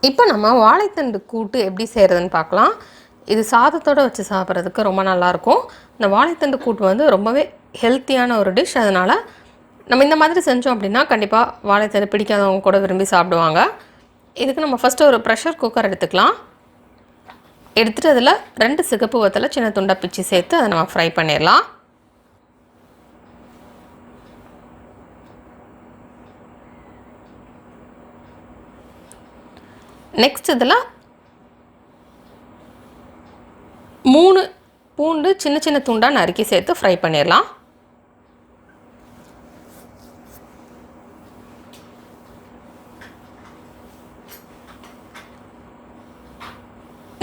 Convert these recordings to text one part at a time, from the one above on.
இப்போ நம்ம வாழைத்தண்டு கூட்டு எப்படி செய்கிறதுன்னு பார்க்கலாம். இது சாதத்தோடு வச்சு சாப்பிட்றதுக்கு ரொம்ப நல்லாயிருக்கும். இந்த வாழைத்தண்டு கூட்டு வந்து ரொம்பவே ஹெல்த்தியான ஒரு டிஷ். அதனால் நம்ம இந்த மாதிரி செஞ்சோம் அப்படின்னா கண்டிப்பாக வாழைத்தண்டு பிடிக்காதவங்க கூட விரும்பி சாப்பிடுவாங்க. இதுக்கு நம்ம ஃபஸ்ட்டு ஒரு ப்ரெஷர் குக்கர் எடுத்துக்கலாம். எடுத்துகிட்டு அதில் 2 சிகப்பு வத்தலை சின்ன துண்டாக பிச்சு சேர்த்து அதை நம்ம ஃப்ரை பண்ணிடலாம். நெக்ஸ்ட் இதில் 3 பூண்டு சின்ன சின்ன துண்டாக நறுக்கி சேர்த்து ஃப்ரை பண்ணிடலாம்.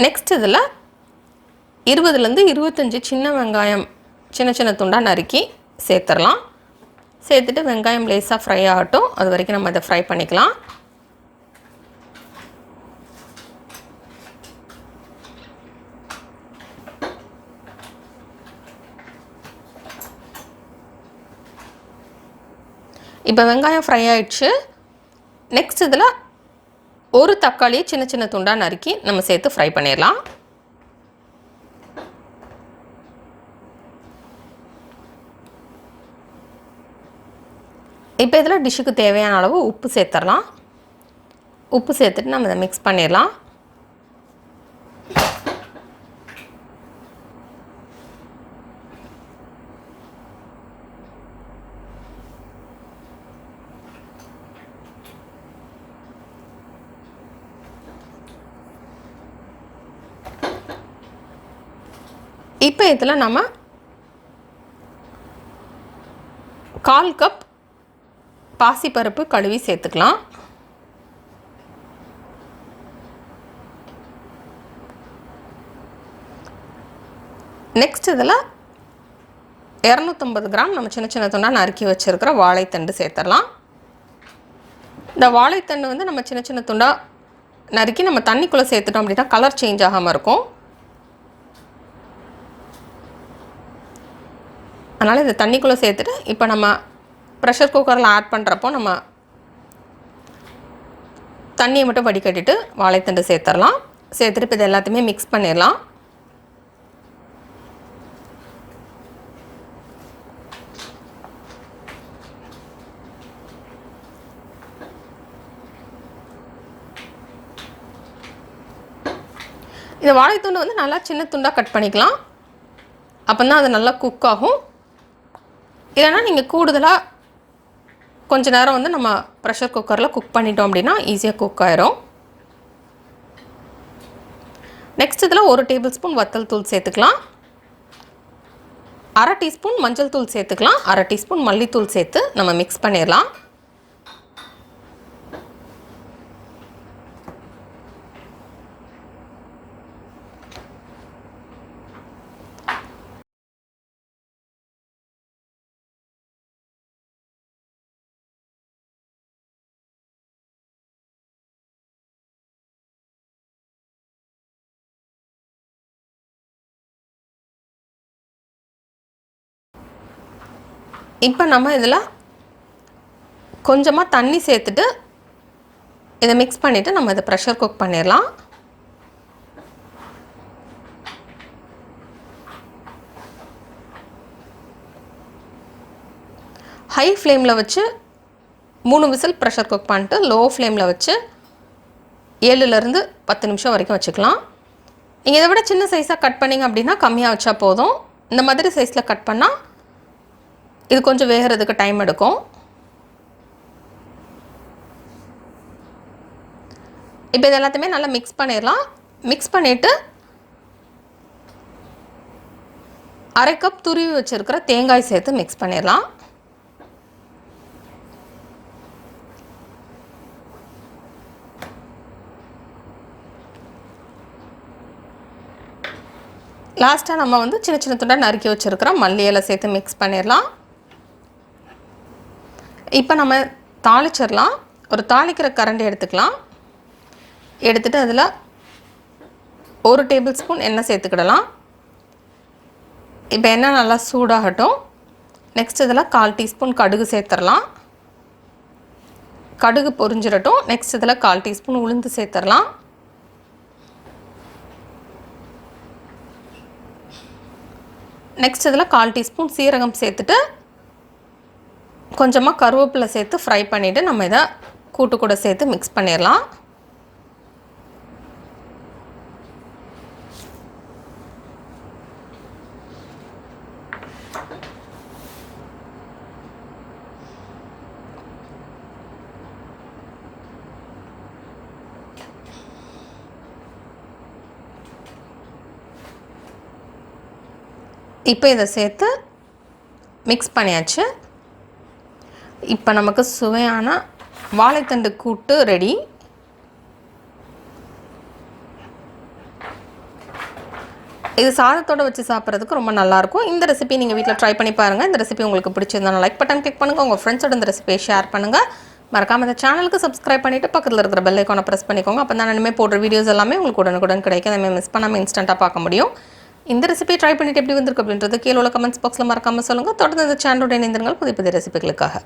நெக்ஸ்ட் இதில் 20லேருந்து 25 சின்ன வெங்காயம் சின்ன சின்ன துண்டாக நறுக்கி சேர்த்துடலாம். சேர்த்துட்டு வெங்காயம் லேசாக ஃப்ரை ஆகட்டும். அது வரைக்கும் நம்ம இதை ஃப்ரை பண்ணிக்கலாம். இப்போ வெங்காயம் ஃப்ரை ஆகிடுச்சு. நெக்ஸ்ட் இதில் ஒரு தக்காளியை சின்ன சின்ன துண்டாக நறுக்கி நம்ம சேர்த்து ஃப்ரை பண்ணிடலாம். இப்போ இதில் டிஷ்ஷுக்கு தேவையான அளவு உப்பு சேர்த்துடலாம். உப்பு சேர்த்துட்டு நம்ம இதை மிக்ஸ் பண்ணிடலாம். இப்போ இதில் நம்ம 1/4 கப் பாசிப்பருப்பு கழுவி சேர்த்துக்கலாம். நெக்ஸ்ட் இதில் 250 கிராம் நம்ம சின்ன சின்ன துண்டாக நறுக்கி வச்சுருக்கிற வாழைத்தண்டு சேர்த்துடலாம். இந்த வாழைத்தண்டு வந்து நம்ம சின்ன சின்ன துண்டாக நறுக்கி நம்ம தண்ணிக்குள்ளே சேர்த்துட்டோம் அப்படின்னா கலர் சேஞ்ச் ஆகாமல் இருக்கும். அதனால் இதை தண்ணிக்குள்ளே சேர்த்துட்டு இப்போ நம்ம ப்ரெஷர் குக்கரில் ஆட் பண்ணுறப்போ நம்ம தண்ணியை மட்டும் வடிகட்டிட்டு வாழைத்தண்டு சேர்த்துடலாம். சேர்த்துட்டு இப்போ இது எல்லாத்தையுமே மிக்ஸ் பண்ணிடலாம். இந்த வாழைத்தண்டு வந்து நல்லா சின்ன துண்டாக கட் பண்ணிக்கலாம். அப்போ தான் அது நல்லா குக் ஆகும். இல்லைனா நீங்கள் கூடுதலாக கொஞ்ச நேரம் வந்து நம்ம ப்ரெஷர் குக்கரில் குக் பண்ணிட்டோம் அப்படின்னா ஈஸியாக குக் ஆயிரும். நெக்ஸ்ட் இதில் 1 டேபிள் ஸ்பூன் வத்தல் தூள் சேர்த்துக்கலாம். 1/2 டீஸ்பூன் மஞ்சள் தூள் சேர்த்துக்கலாம். 1/2 டீஸ்பூன் மல்லித்தூள் சேர்த்து நம்ம மிக்ஸ் பண்ணிடலாம். இப்போ நம்ம இதில் கொஞ்சமாக தண்ணி சேர்த்துட்டு இதை மிக்ஸ் பண்ணிவிட்டு நம்ம இதை ப்ரெஷர் குக் பண்ணிடலாம். ஹை ஃப்ளேமில் வச்சு 3 விசில் ப்ரெஷர் குக் பண்ணிட்டு லோ ஃப்ளேமில் வச்சு 7லேருந்து 10 நிமிஷம் வரைக்கும் வச்சுக்கலாம். நீங்கள் இதை விட சின்ன சைஸாக கட் பண்ணிங்க அப்படின்னா கம்மியாக வச்சா போதும். இந்த மாதிரி சைஸில் கட் பண்ணால் இது கொஞ்சம் வேகிறதுக்கு டைம் எடுக்கும். இப்போ இது எல்லாத்தையுமே நல்லா மிக்ஸ் பண்ணிடலாம். மிக்ஸ் பண்ணிவிட்டு 1/2 கப் துருவி வச்சுருக்கிற தேங்காய் சேர்த்து மிக்ஸ் பண்ணிடலாம். லாஸ்ட்டாக நம்ம வந்து சின்ன சின்ன துண்டாக நறுக்கி வச்சுருக்கிற மல்லி இலை சேர்த்து மிக்ஸ் பண்ணிடலாம். இப்போ நம்ம தாளிச்சிடலாம். ஒரு தாளிக்கிற கரண்டி எடுத்துக்கலாம். எடுத்துகிட்டு அதில் 1 டேபிள் ஸ்பூன் எண்ணெய் சேர்த்துக்கிடலாம். இப்போ எண்ணெய் நல்லா சூடாகட்டும். நெக்ஸ்ட் இதில் 1/4 டீஸ்பூன் கடுகு சேர்த்துடலாம். கடுகு பொரிஞ்சிரட்டும். நெக்ஸ்ட் இதில் 1/4 டீஸ்பூன் உளுந்து சேர்த்துடலாம். நெக்ஸ்ட் இதில் 1/4 டீஸ்பூன் சீரகம் சேர்த்துட்டு கொஞ்சமாக கருவேப்பிலை சேர்த்து ஃப்ரை பண்ணிவிட்டு நம்ம இதை கூட்டு கூட சேர்த்து மிக்ஸ் பண்ணிடலாம். இப்போ இதை சேர்த்து மிக்ஸ் பண்ணியாச்சு. இப்போ நமக்கு சுவையான வாழைத்தண்டு கூட்டு ரெடி. இது சாதத்தோடு வச்சு சாப்பிட்றதுக்கு ரொம்ப நல்லாயிருக்கும். இந்த ரெசிபி நீங்கள் வீட்டில் ட்ரை பண்ணி பாருங்கள். இந்த ரெசிபி உங்களுக்கு பிடிச்சிருந்தா லைக் பட்டன் கிளிக் பண்ணுங்கள். உங்கள் ஃப்ரெண்ட்ஸோட இந்த ரெசிபியை ஷேர் பண்ணுங்கள். மறக்காமல் இந்த சேனலுக்கு சப்ஸ்கிரைப் பண்ணிவிட்டு பக்கத்தில் இருக்கிற பெல் ஐக்கானை ப்ரெஸ் பண்ணிக்கோங்க. அப்போ தான் இனிமேல் போடுற வீடியோஸ் எல்லாமே உங்களுக்கு உடனுக்குடன் கிடைக்கும். அதே மிஸ் பண்ணாமல் இன்ஸ்டண்ட்டாக பார்க்க முடியும். இந்த ரெசிபி ட்ரை பண்ணிட்டு எப்படி வந்திருக்கு அப்படின்றது கீழே உள்ள கமெண்ட்ஸ் பாக்ஸில் மறக்காமல் சொல்லுங்கள். தொடர்ந்து இந்த சேனலோட இணைந்திருங்கள் புதிய புதிய ரெசிபிகளுக்காக.